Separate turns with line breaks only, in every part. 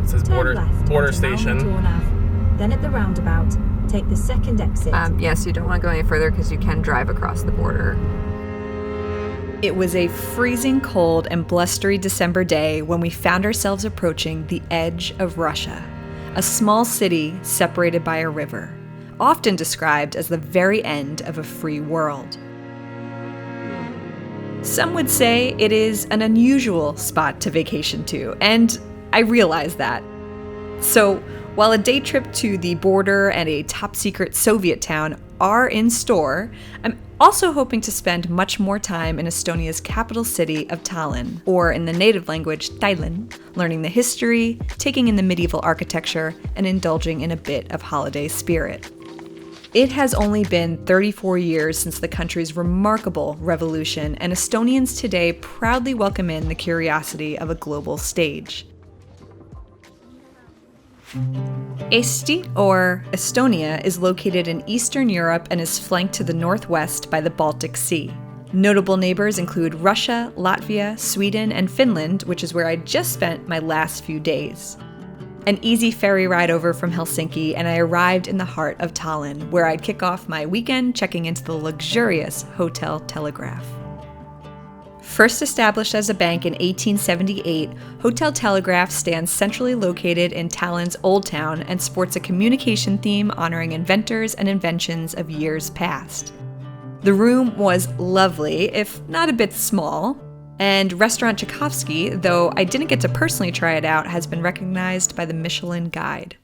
It says
Turn left
border
onto
station.
Malmö-Tornave. Then at the roundabout, take the second exit.
Yes, you don't want to go any further because you can drive across the border. It was a freezing cold and blustery December day when we found ourselves approaching the edge of Russia, a small city separated by a river, often described as the very end of a free world. Some would say it is an unusual spot to vacation to, and I realize that. So, while a day trip to the border and a top-secret Soviet town are in store, I'm also hoping to spend much more time in Estonia's capital city of Tallinn, or in the native language, Tallinn, learning the history, taking in the medieval architecture, and indulging in a bit of holiday spirit. It has only been 34 years since the country's remarkable revolution, and Estonians today proudly welcome in the curiosity of a global stage. Eesti, or Estonia, is located in Eastern Europe and is flanked to the northwest by the Baltic Sea. Notable neighbors include Russia, Latvia, Sweden, and Finland, which is where I just spent my last few days. An easy ferry ride over from Helsinki, and I arrived in the heart of Tallinn, where I'd kick off my weekend checking into the luxurious Hotel Telegraaf. First established as a bank in 1878, Hotel Telegraaf stands centrally located in Tallinn's Old Town and sports a communication theme honoring inventors and inventions of years past. The room was lovely, if not a bit small, and Restaurant Tchaikovsky, though I didn't get to personally try it out, has been recognized by the Michelin Guide.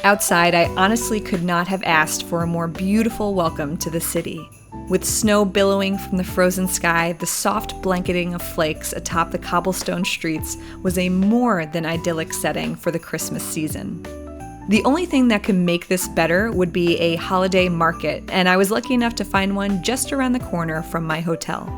Outside, I honestly could not have asked for a more beautiful welcome to the city. With snow billowing from the frozen sky, the soft blanketing of flakes atop the cobblestone streets was a more than idyllic setting for the Christmas season. The only thing that could make this better would be a holiday market, and I was lucky enough to find one just around the corner from my hotel.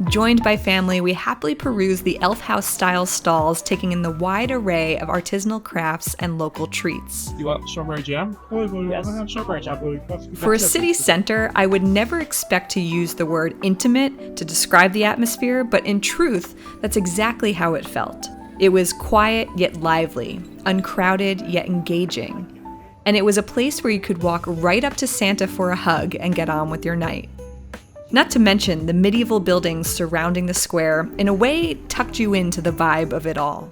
Joined by family, we happily perused the Elf House-style stalls, taking in the wide array of artisanal crafts and local treats.
You want strawberry jam? Yes. Strawberry jam.
For a city center, I would never expect to use the word intimate to describe the atmosphere, but in truth, that's exactly how it felt. It was quiet yet lively, uncrowded yet engaging. And it was a place where you could walk right up to Santa for a hug and get on with your night. Not to mention, the medieval buildings surrounding the square, in a way, tucked you into the vibe of it all.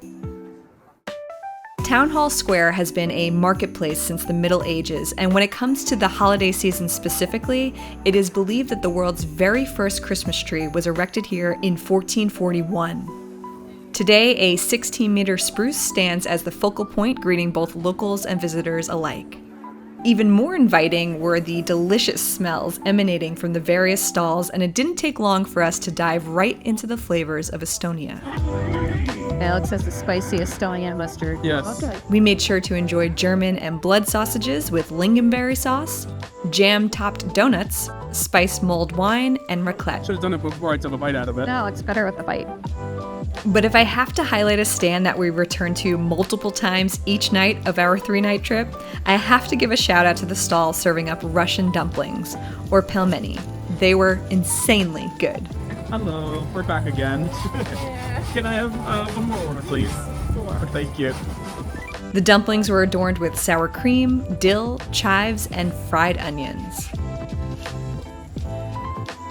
Town Hall Square has been a marketplace since the Middle Ages, and when it comes to the holiday season specifically, it is believed that the world's very first Christmas tree was erected here in 1441. Today, a 16-meter spruce stands as the focal point, greeting both locals and visitors alike. Even more inviting were the delicious smells emanating from the various stalls, and it didn't take long for us to dive right into the flavors of Estonia.
Alex has the spicy Estonian mustard.
Yes.
Okay.
We made sure to enjoy German and blood sausages with lingonberry sauce, jam-topped donuts, spiced mulled wine, and raclette.
Should have done it before I took a bite out of it.
No, it's better with the bite.
But if I have to highlight a stand that we returned to multiple times each night of our 3-night trip, I have to give a shout out to the stall serving up Russian dumplings, or pelmeni. They were insanely good.
Hello, we're back again. Can I have one more order, please? Sure. Thank you.
The dumplings were adorned with sour cream, dill, chives, and fried onions.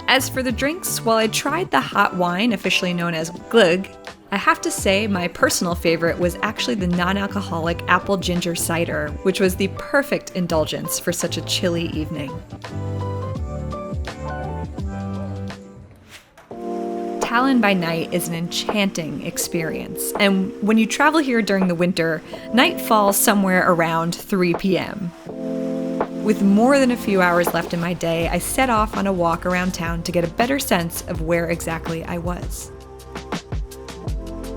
As for the drinks, while I tried the hot wine, officially known as glögg, I have to say my personal favorite was actually the non-alcoholic apple ginger cider, which was the perfect indulgence for such a chilly evening. Tallinn by night is an enchanting experience, and when you travel here during the winter, night falls somewhere around 3 p.m. With more than a few hours left in my day, I set off on a walk around town to get a better sense of where exactly I was.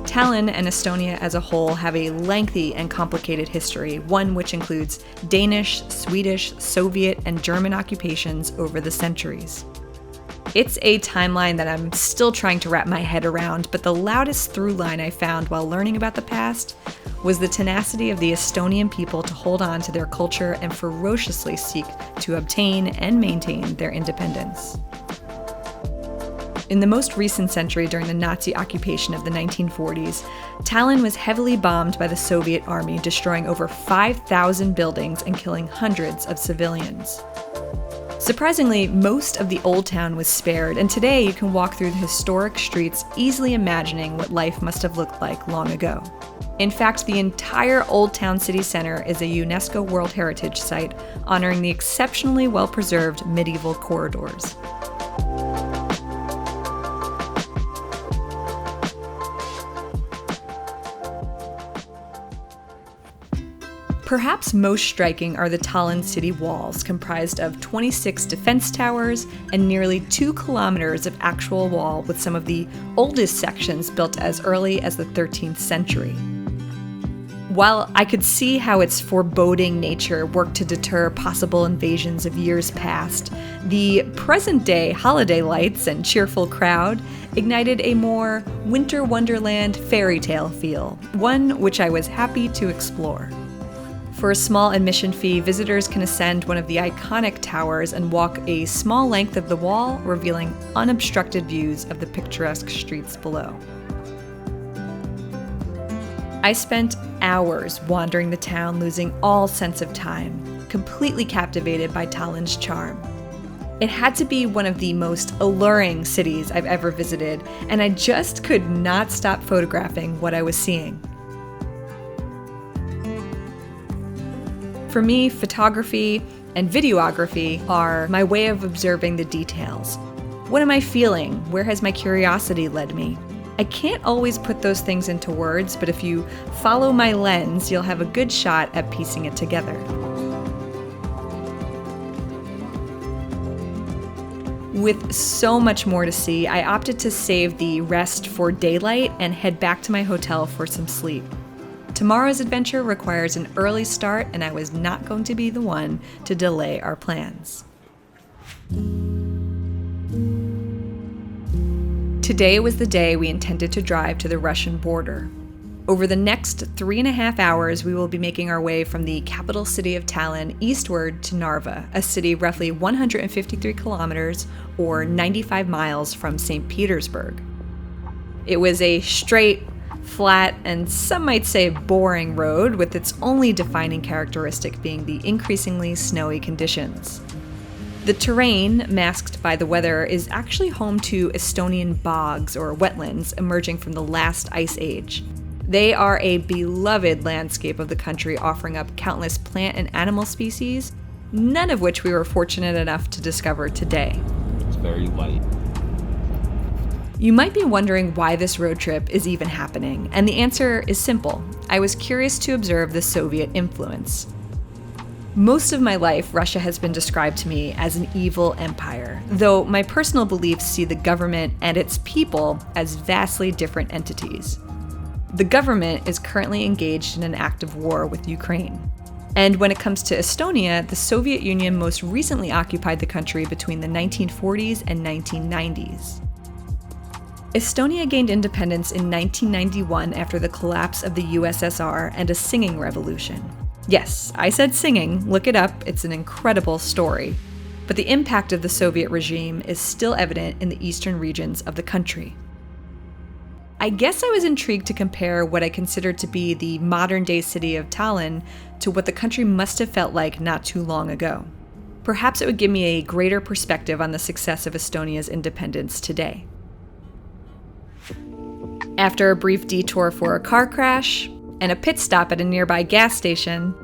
Tallinn and Estonia as a whole have a lengthy and complicated history, one which includes Danish, Swedish, Soviet, and German occupations over the centuries. It's a timeline that I'm still trying to wrap my head around, but the loudest through line I found while learning about the past was the tenacity of the Estonian people to hold on to their culture and ferociously seek to obtain and maintain their independence. In the most recent century, during the Nazi occupation of the 1940s, Tallinn was heavily bombed by the Soviet army, destroying over 5,000 buildings and killing hundreds of civilians. Surprisingly, most of the old town was spared, and today you can walk through the historic streets easily imagining what life must have looked like long ago. In fact, the entire Old Town city center is a UNESCO World Heritage Site, honoring the exceptionally well-preserved medieval corridors. Perhaps most striking are the Tallinn city walls, comprised of 26 defense towers and nearly 2 kilometers of actual wall, with some of the oldest sections built as early as the 13th century. While I could see how its foreboding nature worked to deter possible invasions of years past, the present-day holiday lights and cheerful crowd ignited a more winter wonderland fairy tale feel, one which I was happy to explore. For a small admission fee, visitors can ascend one of the iconic towers and walk a small length of the wall, revealing unobstructed views of the picturesque streets below. I spent hours wandering the town, losing all sense of time, completely captivated by Tallinn's charm. It had to be one of the most alluring cities I've ever visited, and I just could not stop photographing what I was seeing. For me, photography and videography are my way of observing the details. What am I feeling? Where has my curiosity led me? I can't always put those things into words, but if you follow my lens, you'll have a good shot at piecing it together. With so much more to see, I opted to save the rest for daylight and head back to my hotel for some sleep. Tomorrow's adventure requires an early start, and I was not going to be the one to delay our plans. Today was the day we intended to drive to the Russian border. Over the next 3.5 hours, we will be making our way from the capital city of Tallinn eastward to Narva, a city roughly 153 kilometers or 95 miles from St. Petersburg. It was a straight, flat, and some might say boring road, with its only defining characteristic being the increasingly snowy conditions. The terrain, masked by the weather, is actually home to Estonian bogs or wetlands emerging from the last ice age. They are a beloved landscape of the country, offering up countless plant and animal species, none of which we were fortunate enough to discover today.
It's very light.
You might be wondering why this road trip is even happening, and the answer is simple. I was curious to observe the Soviet influence. Most of my life, Russia has been described to me as an evil empire, though my personal beliefs see the government and its people as vastly different entities. The government is currently engaged in an active war with Ukraine. And when it comes to Estonia, the Soviet Union most recently occupied the country between the 1940s and 1990s. Estonia gained independence in 1991 after the collapse of the USSR and a singing revolution. Yes, I said singing, look it up, it's an incredible story. But the impact of the Soviet regime is still evident in the eastern regions of the country. I guess I was intrigued to compare what I considered to be the modern-day city of Tallinn to what the country must have felt like not too long ago. Perhaps it would give me a greater perspective on the success of Estonia's independence today. After a brief detour for a car crash and a pit stop at a nearby gas station,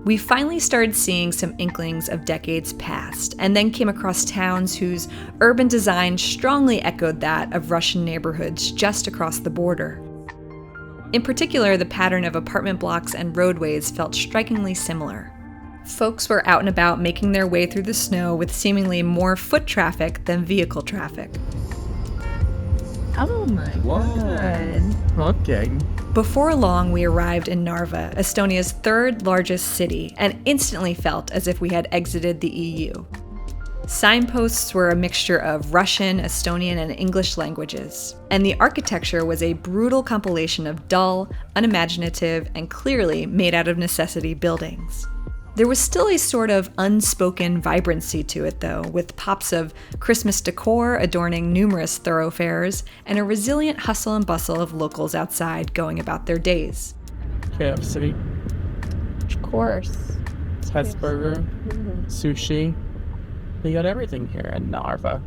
we finally started seeing some inklings of decades past, and then came across towns whose urban design strongly echoed that of Russian neighborhoods just across the border. In particular, the pattern of apartment blocks and roadways felt strikingly similar. Folks were out and about making their way through the snow with seemingly more foot traffic than vehicle traffic.
Oh my god.
Okay.
Before long, we arrived in Narva, Estonia's third largest city, and instantly felt as if we had exited the EU. Signposts were a mixture of Russian, Estonian, and English languages, and the architecture was a brutal compilation of dull, unimaginative, and clearly made out of necessity buildings. There was still a sort of unspoken vibrancy to it, though, with pops of Christmas decor adorning numerous thoroughfares and a resilient hustle and bustle of locals outside going about their days.
KFC,
Of course.
Hesburger, sushi. They got everything here in Narva.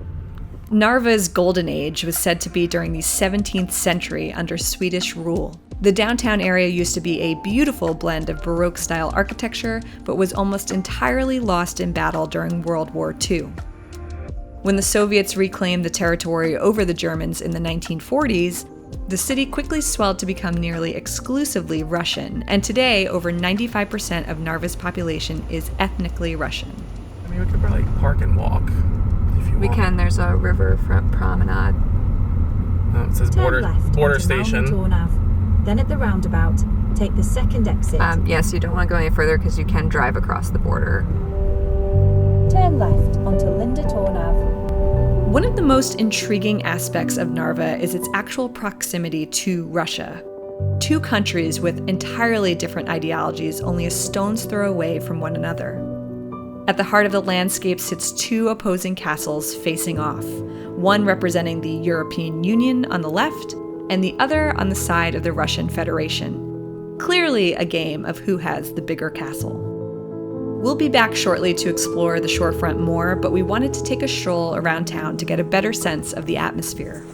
Narva's golden age was said to be during the 17th century under Swedish rule. The downtown area used to be a beautiful blend of Baroque-style architecture, but was almost entirely lost in battle during World War II. When the Soviets reclaimed the territory over the Germans in the 1940s, the city quickly swelled to become nearly exclusively Russian, and today over 95% of Narva's population is ethnically Russian.
I mean, we could probably park and walk if you
We
want.
can. There's a riverfront promenade.
Oh, it says
Turn
border
left onto
station.
Malmö-Tornav. Then at the roundabout, take the second exit.
Yes, you don't want to go any further because you can drive across the border.
Turn left onto Linda-Tornav.
One of the most intriguing aspects of Narva is its actual proximity to Russia. Two countries with entirely different ideologies only a stone's throw away from one another. At the heart of the landscape sits two opposing castles facing off, one representing the European Union on the left, and the other on the side of the Russian Federation. Clearly a game of who has the bigger castle. We'll be back shortly to explore the shorefront more, but we wanted to take a stroll around town to get a better sense of the atmosphere.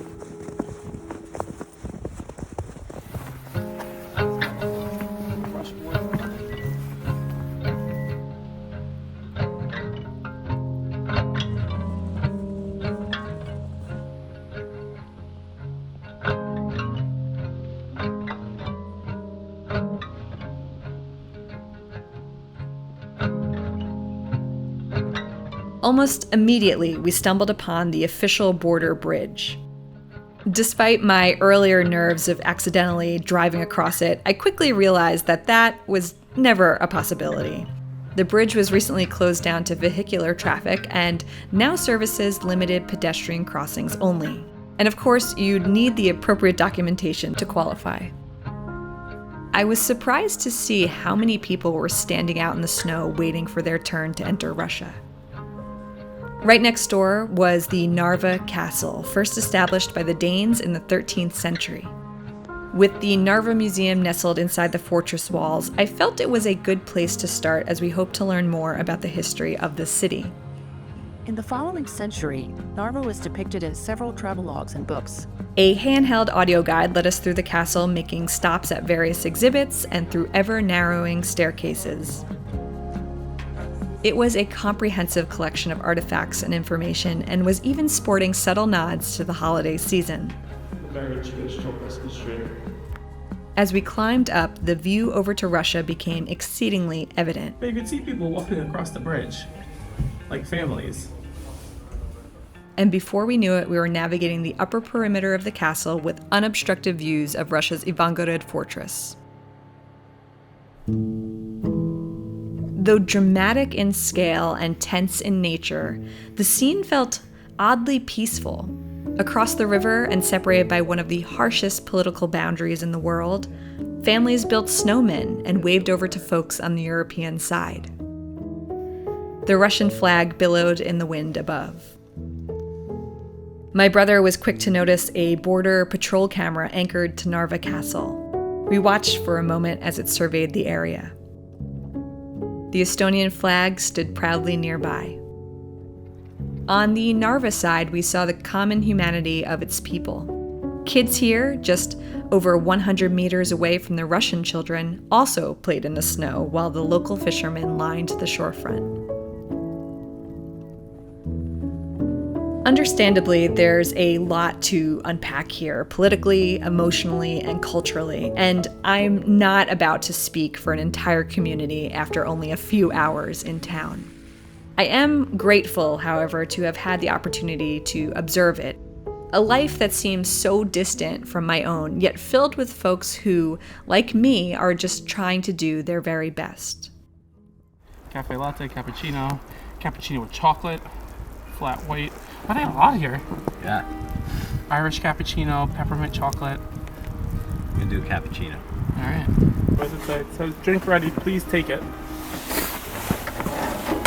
Almost immediately, we stumbled upon the official border bridge. Despite my earlier nerves of accidentally driving across it, I quickly realized that that was never a possibility. The bridge was recently closed down to vehicular traffic and now services limited pedestrian crossings only. And of course, you'd need the appropriate documentation to qualify. I was surprised to see how many people were standing out in the snow waiting for their turn to enter Russia. Right next door was the Narva Castle, first established by the Danes in the 13th century. With the Narva Museum nestled inside the fortress walls, I felt it was a good place to start as we hope to learn more about the history of the city.
In the following century, Narva was depicted in several travelogues and books.
A handheld audio guide led us through the castle, making stops at various exhibits and through ever-narrowing staircases. It was a comprehensive collection of artifacts and information, and was even sporting subtle nods to the holiday season.
Very traditional Christmas tree.
As we climbed up, the view over to Russia became exceedingly evident.
But you could see people walking across the bridge, like families.
And before we knew it, we were navigating the upper perimeter of the castle with unobstructed views of Russia's Ivangorod fortress. Though dramatic in scale and tense in nature, the scene felt oddly peaceful. Across the river and separated by one of the harshest political boundaries in the world, families built snowmen and waved over to folks on the European side. The Russian flag billowed in the wind above. My brother was quick to notice a border patrol camera anchored to Narva Castle. We watched for a moment as it surveyed the area. The Estonian flag stood proudly nearby. On the Narva side, we saw the common humanity of its people. Kids here, just over 100 meters away from the Russian children, also played in the snow while the local fishermen lined the shorefront. Understandably, there's a lot to unpack here, politically, emotionally, and culturally, and I'm not about to speak for an entire community after only a few hours in town. I am grateful, however, to have had the opportunity to observe it. A life that seems so distant from my own, yet filled with folks who, like me, are just trying to do their very best.
Cafe latte, cappuccino with chocolate. flat white. But I have a lot here.
Yeah.
Irish cappuccino, peppermint chocolate.
You can do a cappuccino.
All right. What does it say? It says, drink ready, please take it.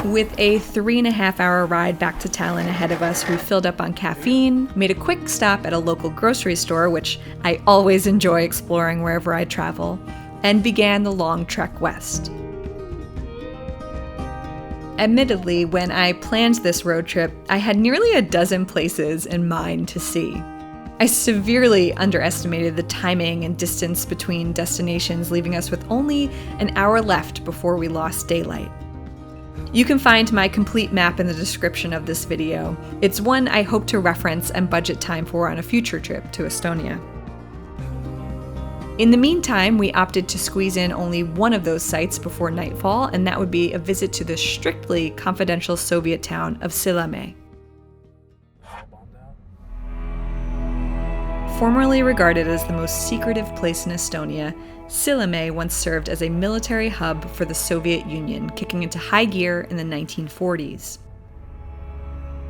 With a 3.5-hour ride back to Tallinn ahead of us, we filled up on caffeine, made a quick stop at a local grocery store, which I always enjoy exploring wherever I travel, and began the long trek west. Admittedly, when I planned this road trip, I had nearly a dozen places in mind to see. I severely underestimated the timing and distance between destinations, leaving us with only an hour left before we lost daylight. You can find my complete map in the description of this video. It's one I hope to reference and budget time for on a future trip to Estonia. In the meantime, we opted to squeeze in only one of those sites before nightfall, and that would be a visit to the strictly confidential Soviet town of Sillamäe. Formerly regarded as the most secretive place in Estonia, Sillamäe once served as a military hub for the Soviet Union, kicking into high gear in the 1940s.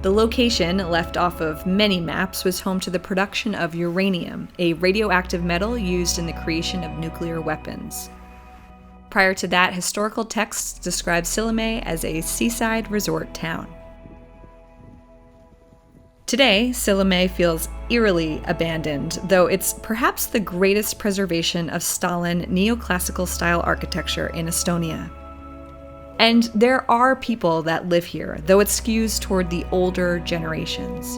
The location, left off of many maps, was home to the production of uranium, a radioactive metal used in the creation of nuclear weapons. Prior to that, historical texts describe Sillamäe as a seaside resort town. Today, Sillamäe feels eerily abandoned, though it's perhaps the greatest preservation of Stalin neoclassical-style architecture in Estonia. And there are people that live here, though it skews toward the older generations.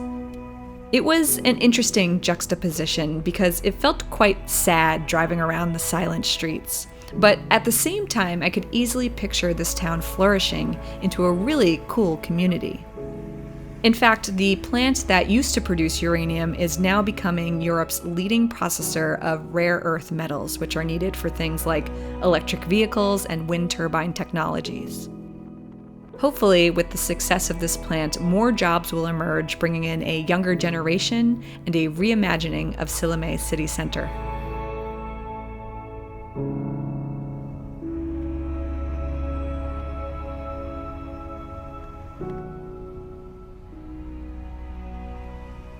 It was an interesting juxtaposition because it felt quite sad driving around the silent streets. But at the same time, I could easily picture this town flourishing into a really cool community. In fact, the plant that used to produce uranium is now becoming Europe's leading processor of rare earth metals, which are needed for things like electric vehicles and wind turbine technologies. Hopefully, with the success of this plant, more jobs will emerge, bringing in a younger generation and a reimagining of Sillamäe city center.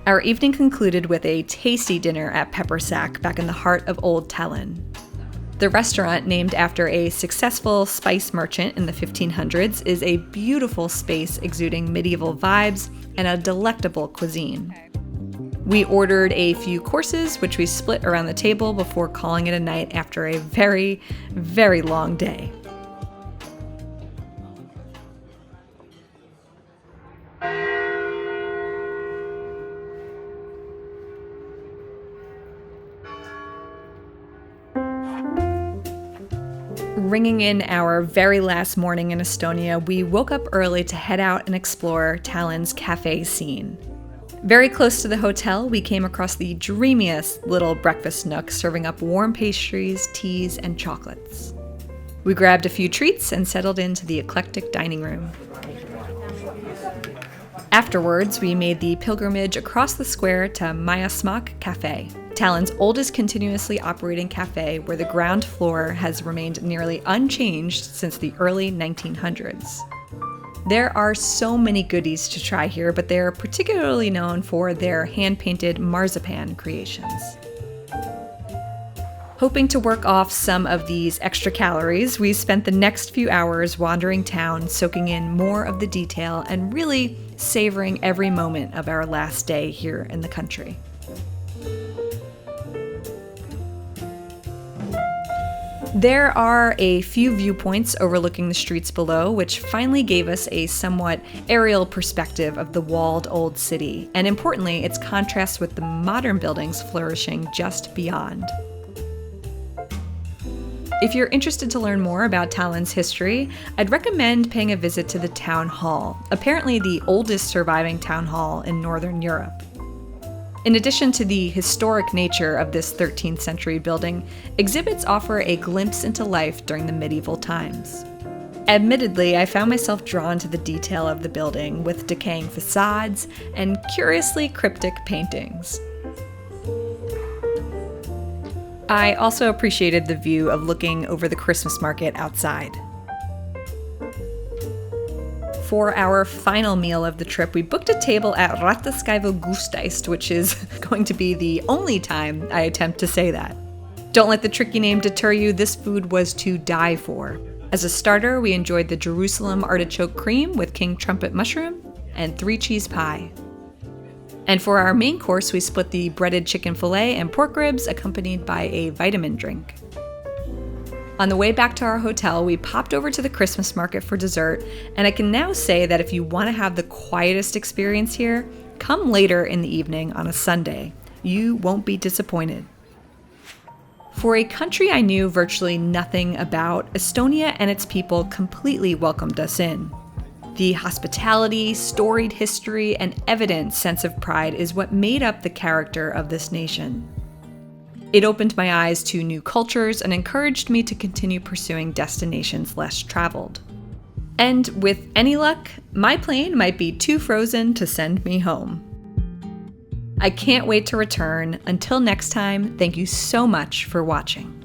Our evening concluded with a tasty dinner at Peppersack back in the heart of Old Tallinn. The restaurant, named after a successful spice merchant in the 1500s, is a beautiful space exuding medieval vibes and a delectable cuisine. We ordered a few courses, which we split around the table before calling it a night after a very, very long day. Ringing in our very last morning in Estonia, we woke up early to head out and explore Tallinn's cafe scene. Very close to the hotel, we came across the dreamiest little breakfast nook serving up warm pastries, teas, and chocolates. We grabbed a few treats and settled into the eclectic dining room. Afterwards, we made the pilgrimage across the square to Smak Cafe, Tallinn's oldest continuously operating cafe, where the ground floor has remained nearly unchanged since the early 1900s. There are so many goodies to try here, but they are particularly known for their hand-painted marzipan creations. Hoping to work off some of these extra calories, we spent the next few hours wandering town, soaking in more of the detail and really savoring every moment of our last day here in the country. There are a few viewpoints overlooking the streets below, which finally gave us a somewhat aerial perspective of the walled old city, and importantly, its contrast with the modern buildings flourishing just beyond. If you're interested to learn more about Tallinn's history, I'd recommend paying a visit to the town hall, apparently the oldest surviving town hall in Northern Europe. In addition to the historic nature of this 13th century building, exhibits offer a glimpse into life during the medieval times. Admittedly, I found myself drawn to the detail of the building, with decaying facades and curiously cryptic paintings. I also appreciated the view of looking over the Christmas market outside. For our final meal of the trip, we booked a table at Rataskaevu Gustaist, which is going to be the only time I attempt to say that. Don't let the tricky name deter you, this food was to die for. As a starter, we enjoyed the Jerusalem artichoke cream with king trumpet mushroom and 3-cheese pie. And for our main course, we split the breaded chicken fillet and pork ribs accompanied by a vitamin drink. On the way back to our hotel, we popped over to the Christmas market for dessert, and I can now say that if you want to have the quietest experience here, come later in the evening on a Sunday. You won't be disappointed. For a country I knew virtually nothing about, Estonia and its people completely welcomed us in. The hospitality, storied history, and evident sense of pride is what made up the character of this nation. It opened my eyes to new cultures and encouraged me to continue pursuing destinations less traveled. And with any luck, my plane might be too frozen to send me home. I can't wait to return. Until next time, thank you so much for watching.